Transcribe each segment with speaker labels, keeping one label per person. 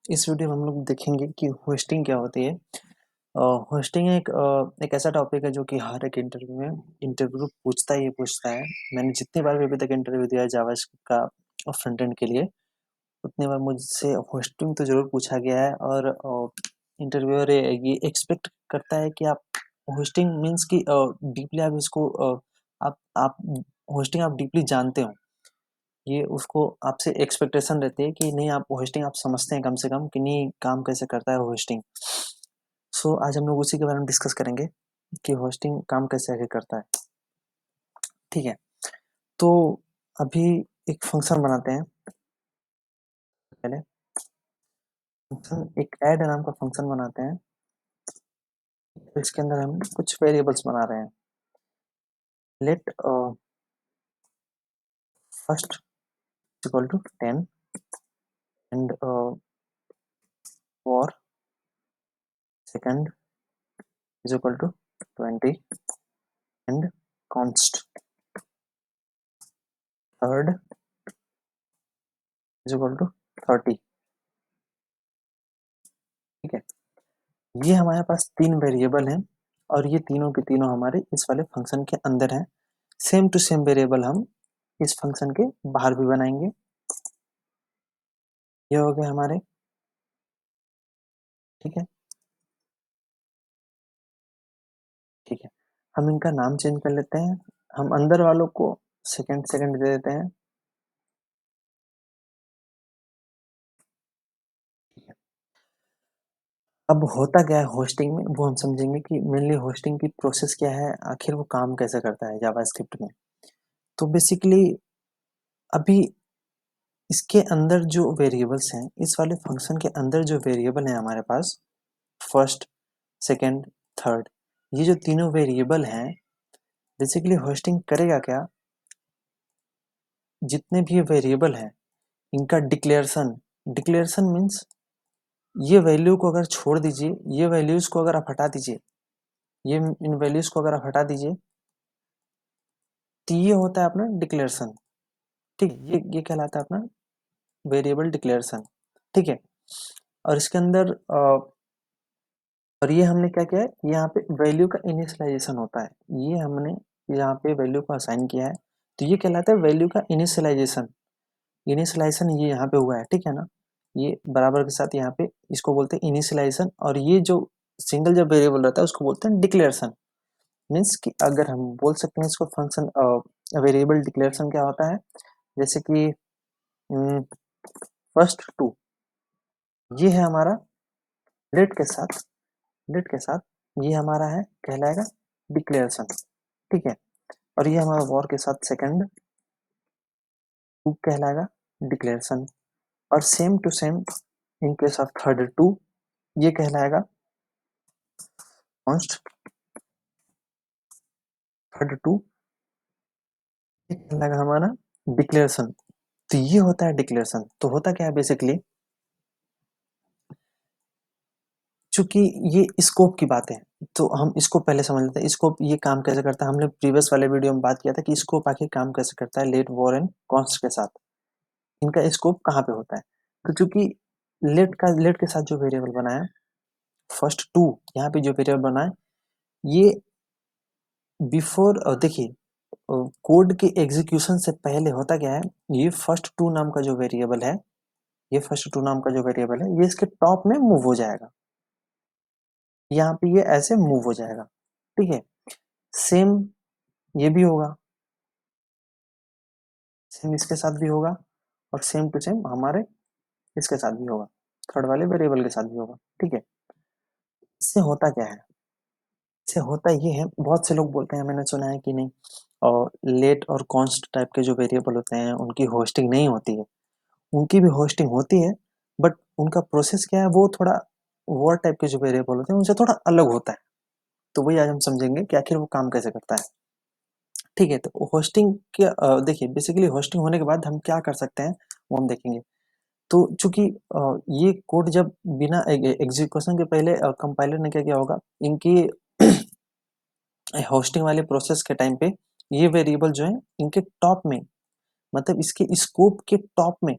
Speaker 1: इस वीडियो में हम लोग देखेंगे कि होस्टिंग क्या होती है। होस्टिंग एक ऐसा टॉपिक है जो कि हर एक इंटरव्यू पूछता है। मैंने जितनी बार भी अभी तक इंटरव्यू दिया है जावास्क्रिप्ट का फ्रंट एंड के लिए, उतनी बार मुझसे होस्टिंग तो ज़रूर पूछा गया है। और इंटरव्यूअर ये एक्सपेक्ट करता है कि आप होस्टिंग मीन्स कि डीपली आप इसको आप होस्टिंग आप डीपली जानते हो। ये उसको आपसे एक्सपेक्टेशन रहती है कि नहीं, आप होस्टिंग आप समझते हैं कम से कम कि नहीं, काम कैसे करता है होस्टिंग। सो आज हम लोग उसी के बारे में डिस्कस करेंगे कि होस्टिंग काम कैसे आगे करता है। ठीक है, तो अभी एक फंक्शन बनाते हैं। पहले फंक्शन एक ऐड नाम का फंक्शन बनाते हैं। तो इसके अंदर हम कुछ वेरिएबल्स बना रहे हैं। Let first equal to 10 and for second is equal to 20 and const third is equal to 30। ठीक है, ये हमारे पास 3 वेरिएबल हैं और ये तीनों के तीनों हमारे इस वाले फंक्शन के अंदर हैं। सेम टू सेम वेरिएबल हम इस फंक्शन के बाहर भी बनाएंगे। ये हो गए हमारे। ठीक है, ठीक है, हम इनका नाम चेंज कर लेते हैं। हम अंदर वालों को सेकंड सेकंड दे देते हैं। अब होता क्या है होस्टिंग में, वो हम समझेंगे कि मेनली होस्टिंग की प्रोसेस क्या है, आखिर वो काम कैसे करता है जावास्क्रिप्ट में। तो बेसिकली अभी इसके अंदर जो वेरिएबल्स हैं, इस वाले फंक्शन के अंदर जो वेरिएबल है हमारे पास, फर्स्ट सेकंड थर्ड, ये जो तीनों वेरिएबल हैं, बेसिकली होस्टिंग करेगा क्या, जितने भी वेरिएबल हैं इनका डिक्लेरेशन। डिक्लेरेशन मीन्स ये वैल्यू को अगर छोड़ दीजिए, ये वैल्यूज को अगर आप हटा दीजिए, ये इन वैल्यूज को अगर आप हटा दीजिए, तो ये होता है अपना डिक्लेरेशन। ठीक है, ये कहलाता है अपना वेरिएबल डिक्लेरेशन। ठीक है, और इसके अंदर और ये हमने क्या किया है, यहाँ पे वैल्यू का इनिशियलाइजेशन होता है। ये हमने यहाँ पे वैल्यू को असाइन किया है, तो ये कहलाता है वैल्यू का इनिशियलाइजेशन। इनिशियलाइजेशन ये यहाँ पे हुआ है, ठीक है ना। ये बराबर के साथ यहाँ पे इसको बोलते हैं इनिशियलाइजेशन। और ये जो सिंगल जब वेरिएबल रहता है उसको बोलते हैं डिक्लेरेशन। मीन्स कि अगर हम बोल सकते हैं इसको फंक्शन वेरिएबल डिक्लेरेशन क्या होता है, जैसे कि फर्स्ट टू, ये है हमारा लेट के साथ, ये हमारा है कहलाएगा डिक्लेरेशन। ठीक है, और ये हमारा वॉर के साथ सेकंड टू कहलाएगा डिक्लेरेशन। और सेम टू सेम इनके साथ थर्ड टू, ये कहलाएगा कॉन्स्ट थर्ड टू, ये कहलाएगा हमारा डिक्लेरेशन। तो ये होता है डिक्लेरेशन। तो होता क्या है बेसिकली, चूंकि ये स्कोप की बात है तो हम इसको पहले समझ लेते हैं। स्कोप ये काम कैसे करता है, हमने प्रीवियस वाले वीडियो में बात किया था कि स्कोप आखिर काम कैसे करता है लेट वॉर एंड कॉन्स्ट के साथ, इनका स्कोप कहाँ पे होता है। तो चूंकि लेट के साथ जो वेरिएबल बना है फर्स्ट टू, यहाँ पे जो वेरिएबल बना है ये बिफोर, देखिए कोड के एग्जीक्यूशन से पहले होता क्या है, ये फर्स्ट टू नाम का जो वेरिएबल है, ये फर्स्ट टू नाम का जो वेरिएबल है, ये इसके टॉप में मूव हो जाएगा। यहाँ पे ये ऐसे मूव हो जाएगा। ठीक है, सेम ये भी होगा, सेम इसके साथ भी होगा, और सेम टू सेम हमारे इसके साथ भी होगा, थर्ड वाले वेरिएबल के साथ भी होगा। ठीक है, इससे होता क्या है, इससे होता ये है, बहुत से लोग बोलते हैं, मैंने सुना है कि नहीं, और लेट और कॉन्स्ट टाइप के जो वेरिएबल होते हैं उनकी होस्टिंग नहीं होती है। उनकी भी होस्टिंग होती है, बट उनका प्रोसेस क्या है, वो थोड़ा वर्ड टाइप के जो वेरिएबल होते हैं उनसे थोड़ा अलग होता है। तो वही आज हम समझेंगे कि आखिर वो काम कैसे करता है। ठीक है, तो होस्टिंग के देखिए बेसिकली होस्टिंग होने के बाद हम क्या कर सकते हैं वो हम देखेंगे। तो चूंकि ये कोड जब बिना एग्जीक्यूशन के पहले कंपाइलर ने क्या किया होगा, इनकी होस्टिंग वाले प्रोसेस के टाइम पे ये वेरिएबल जो है इनके टॉप में, मतलब इसके स्कोप के टॉप में,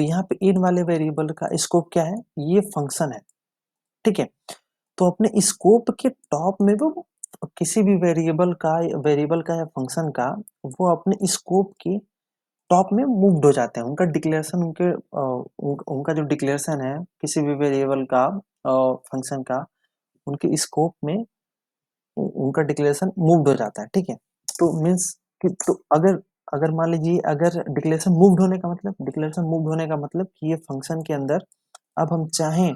Speaker 1: तो यहाँ पे इन वाले वेरिएबल का स्कोप क्या है, ये फंक्शन है, ठीक है। तो अपने स्कोप के टॉप में वो किसी भी वेरिएबल का या फंक्शन का वो अपने स्कोप के टॉप में मूव्ड हो जाते हैं। उनका डिक्लेरेशन उनका जो डिक्लेरेशन है किसी भी वेरिएबल का फंक्शन का, उनके स्कोप में उनका डिक्लेरेशन मूव्ड हो जाता है, ठीक है। तो मीन्स कि तो अगर अगर मान लीजिए अगर डिक्लेरेशन मूव्ड होने का मतलब कि ये फंक्शन के अंदर अब हम चाहें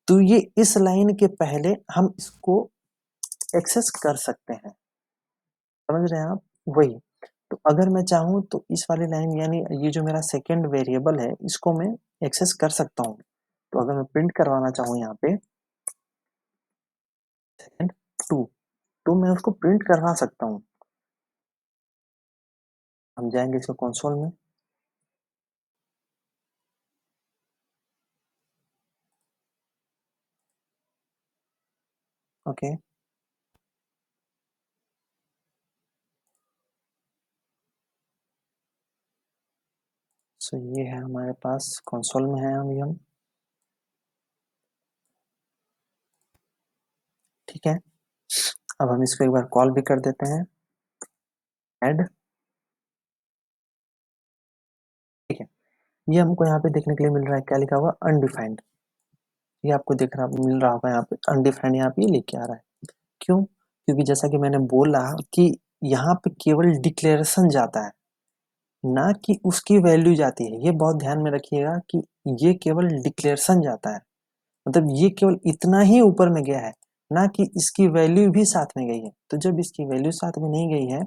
Speaker 1: तो ये इस लाइन के पहले हम इसको एक्सेस कर सकते हैं, समझ रहे हैं आप? वही, तो अगर मैं चाहूँ तो इस वाली लाइन यानी ये जो मेरा सेकंड वेरिएबल है इसको मैं एक्सेस कर सकता हूँ। तो अगर मैं प्रिंट करवाना चाहूँ यहाँ पे सेकंड 2, तो मैं उसको प्रिंट करवा सकता हूँ। हम जाएंगे इसको कंसोल में, ओके। सो ये है हमारे पास कंसोल में है अभी हम, ठीक है। अब हम इसको एक बार कॉल भी कर देते हैं, ऐड, ठीक है। ये हमको यहाँ पे देखने के लिए मिल रहा है, क्या लिखा हुआ, अनडिफाइंड। ये आपको मिल रहा होगा यहाँ पे अनडिफाइंड, यहाँ पे लिख के आ रहा है। क्यों? क्योंकि जैसा कि मैंने बोला कि यहाँ पे केवल डिक्लेरेशन जाता है, ना कि उसकी वैल्यू जाती है। ये बहुत ध्यान में रखिएगा कि ये केवल डिक्लेरेशन जाता है, मतलब ये केवल इतना ही ऊपर में गया है, ना कि इसकी वैल्यू भी साथ में गई है। तो जब इसकी वैल्यू साथ में नहीं गई है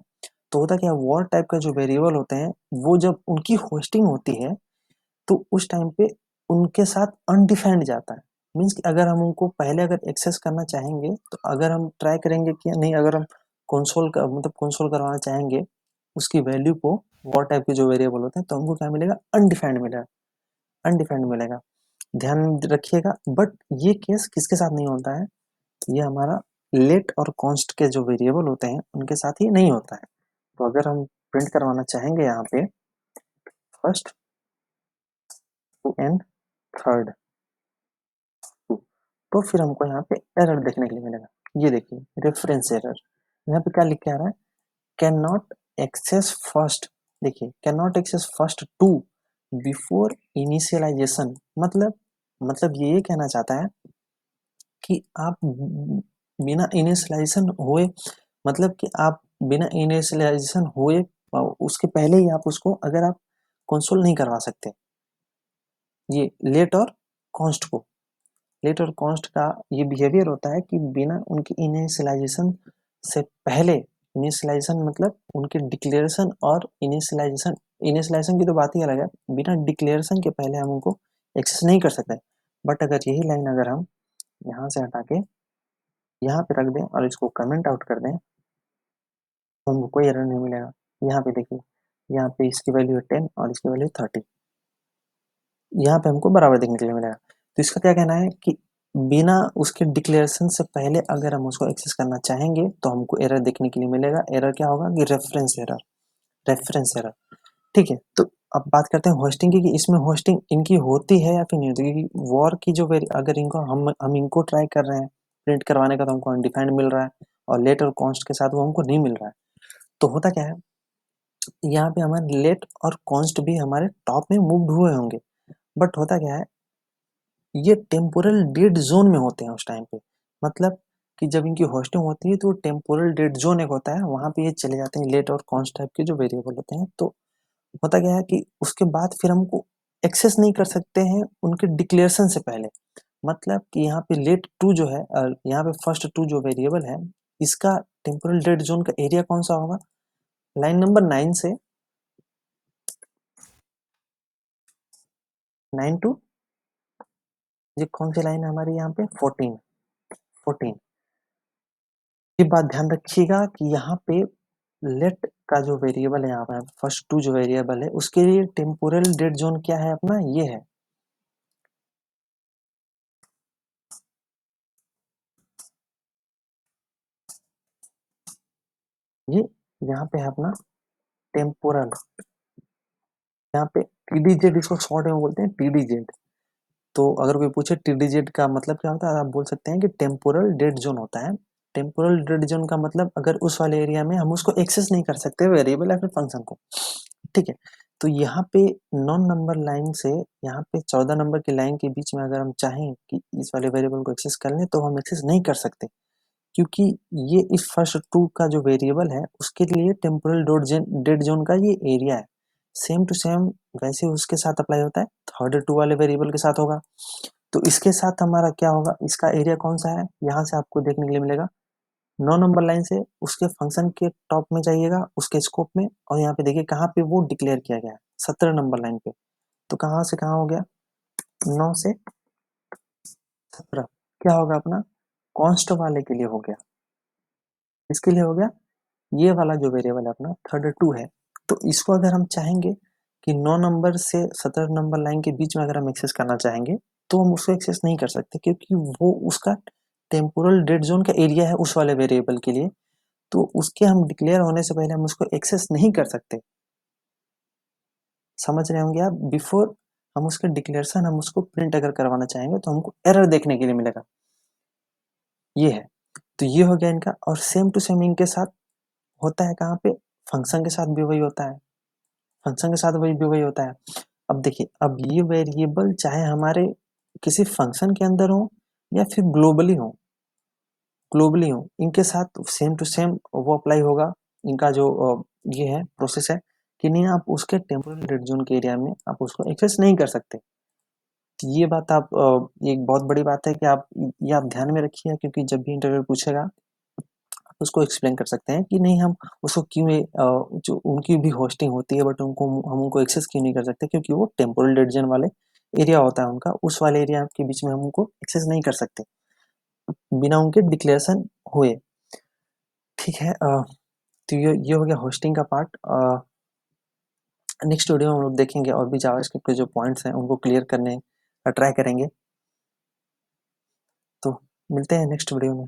Speaker 1: तो होता क्या है, वॉर टाइप का जो वेरिएबल होते हैं वो जब उनकी होस्टिंग होती है तो उस टाइम पे उनके साथ अनडिफाइंड जाता है। मीन्स कि अगर हम उनको पहले अगर एक्सेस करना चाहेंगे तो अगर हम ट्राई करेंगे कि नहीं, अगर हम कंसोल करवाना चाहेंगे उसकी वैल्यू को, वॉर टाइप के जो वेरिएबल होते हैं, तो हमको क्या मिलेगा, अनडिफाइंड मिलेगा, अनडिफाइंड मिलेगा। ध्यान रखिएगा, बट ये केस किसके साथ नहीं होता है, ये हमारा लेट और कॉन्स्ट के जो वेरिएबल होते हैं उनके साथ ही नहीं होता है। तो अगर हम प्रिंट करवाना चाहेंगे यहाँ पे first two and third two, तो फिर हमको यहाँ पे एरर देखने के लिए मिलेगा। ये देखिए रेफरेंस एरर, यहाँ पे क्या लिख के आ रहा है, कैन नॉट एक्सेस फर्स्ट। देखिए can not access first two before initialisation, मतलब ये कहना चाहता है कि आप बिना इनिशियलाइजेशन हुए, मतलब कि आप बिना इनिशियलाइजेशन हुए उसके पहले ही आप उसको अगर आप कंसोल नहीं करवा सकते। ये लेट और कॉन्स्ट को, लेट और कॉन्स्ट का ये बिहेवियर होता है कि बिना उनकी इनिशियलाइजेशन से पहले, इनिशियलाइजेशन मतलब उनके डिक्लेरेशन और इनिशियलाइजेशन, इनिशियलाइजेशन की तो बात ही अलग है, बिना डिक्लेरेशन के पहले हम उनको एक्सेस नहीं कर सकते। बट अगर यही लाइन अगर हम यहाँ से हटा के यहाँ पे रख दें और इसको कमेंट आउट कर दें तो हमको कोई एरर नहीं मिलेगा। यहाँ पे देखिए, यहाँ पे इसकी वैल्यू है 10 और इसकी वैल्यू 30, यहाँ पे हमको बराबर देखने के लिए मिलेगा। तो इसका क्या कहना है कि बिना उसके डिक्लेरेशन से पहले अगर हम उसको एक्सेस करना चाहेंगे तो हमको एरर देखने के लिए मिलेगा। एरर क्या होगा कि रेफरेंस एरर, रेफरेंस एरर, ठीक है। तो अब बात करते हैं होस्टिंग की, कि इसमें होस्टिंग इनकी होती है या फिर नहीं होती, क्योंकि वॉर की जो अगर इनको हम इनको ट्राई कर रहे हैं प्रिंट करवाने का तो हमको अनडिफाइंड मिल रहा है, और लेट और कॉन्स्ट के साथ वो हमको नहीं मिल रहा है। तो होता क्या है, यहाँ पे हमारे लेट और कॉन्स्ट भी हमारे टॉप में मूव्ड हुए होंगे, बट होता क्या है, ये टेम्पोरल डेड जोन में होते हैं उस टाइम पे। मतलब कि जब इनकी होस्टिंग होती है तो टेम्पोरल डेड जोन एक होता है, वहां पे ये चले जाते हैं लेट और कॉन्स्ट टाइप के जो वेरिएबल होते हैं। तो होता क्या है कि उसके बाद फिर हमको एक्सेस नहीं कर सकते हैं उनके डिक्लेरेशन से पहले। मतलब कि यहाँ पे लेट टू जो है, यहाँ पे फर्स्ट टू जो वेरिएबल है, इसका टेम्पोरल डेड जोन का एरिया कौन सा होगा, लाइन नंबर 9 से 9 टू, ये कौन सी लाइन है हमारी यहाँ पे, 14, 14। ये बात ध्यान रखिएगा कि यहाँ पे लेट का जो वेरिएबल है, यहाँ पे फर्स्ट टू जो वेरिएबल है उसके लिए टेम्पोरल डेड जोन क्या है अपना, ये है। ये यहाँ पे है अपना टेम्पोरल, यहाँ पे TDZ इसको शॉर्ट में बोलते हैं TDZ। तो अगर कोई पूछे TDZ का मतलब क्या होता है, आप बोल सकते हैं कि टेम्पोरल डेड जोन होता है। टेम्पोरल डेड जोन का मतलब अगर उस वाले एरिया में हम उसको एक्सेस नहीं कर सकते वेरिएबल या फिर फंक्शन को, ठीक है। तो यहाँ पे 9 नंबर लाइन से यहाँ पे 14 नंबर की लाइन के बीच में अगर हम चाहें कि इस वाले वेरिएबल को एक्सेस कर लें तो हम एक्सेस नहीं कर सकते, क्योंकि ये इस फर्स्ट टू का जो वेरिएबल है उसके लिए टेम्पोरल डेड जोन का ये एरिया है। सेम टू सेम वैसे उसके साथ अप्लाई होता है, थर्ड टू वाले वेरिएबल के साथ होगा। तो इसके साथ हमारा क्या होगा, इसका एरिया कौन सा है, यहाँ से आपको देखने के लिए मिलेगा 9 नंबर लाइन से उसके फंक्शन के टॉप में जाइएगा उसके स्कोप में, और यहाँ पे देखिए कहाँ पे वो डिक्लेयर किया गया है, 17 नंबर लाइन पे। तो कहाँ से कहाँ हो गया, 9 से 17 क्या होगा अपना, कॉन्स्ट वाले के लिए हो गया। इसके लिए हो गया, ये वाला जो वेरिएबल है अपना थर्ड टू है। तो इसको अगर हम चाहेंगे कि 9 नंबर से 17 नंबर लाइन के बीच में अगर हम एक्सेस करना चाहेंगे तो हम उसको एक्सेस नहीं कर सकते, क्योंकि वो उसका टेम्पोरल डेड जोन का एरिया है उस वाले वेरिएबल के लिए। तो उसके हम डिक्लेयर होने से पहले हम उसको एक्सेस नहीं कर सकते। समझ रहे होंगे आप, बिफोर हम उसके डिक्लेरेशन हम उसको प्रिंट अगर करवाना चाहेंगे तो हमको एरर देखने के लिए मिलेगा। ये है, तो ये हो गया इनका। और सेम टू सेम इनके साथ होता है कहाँ पे, फंक्शन के साथ भी वही होता है, फंक्शन के साथ भी वही होता है। अब देखिए, अब ये वेरिएबल चाहे हमारे किसी फंक्शन के अंदर हो या फिर ग्लोबली हो, इनके साथ सेम टू सेम वो अप्लाई होगा। इनका जो ये है प्रोसेस है कि नहीं, आप उसके टेम्पोरल डेड जोन के एरिया में आप उसको एक्सेस नहीं कर सकते। तो ये बात आप एक बहुत बड़ी बात है कि आप ये आप ध्यान में रखिए, क्योंकि जब भी इंटरव्यू पूछेगा आप उसको एक्सप्लेन कर सकते हैं कि नहीं, हम उसको क्यों जो उनकी भी होस्टिंग होती है बट उनको हम उनको एक्सेस क्यों नहीं कर सकते, क्योंकि वो टेम्पोरल डेड जोन वाले एरिया होता है उनका, उस वाले एरिया के बीच में हम उनको एक्सेस नहीं कर सकते बिना उनके डिक्लेरेशन हुए। ठीक है, तो ये हो गया होस्टिंग का पार्ट। नेक्स्ट वीडियो में हम लोग देखेंगे और भी जावास्क्रिप्ट के जो पॉइंट्स हैं उनको क्लियर करने ट्राई करेंगे। तो मिलते हैं नेक्स्ट वीडियो में।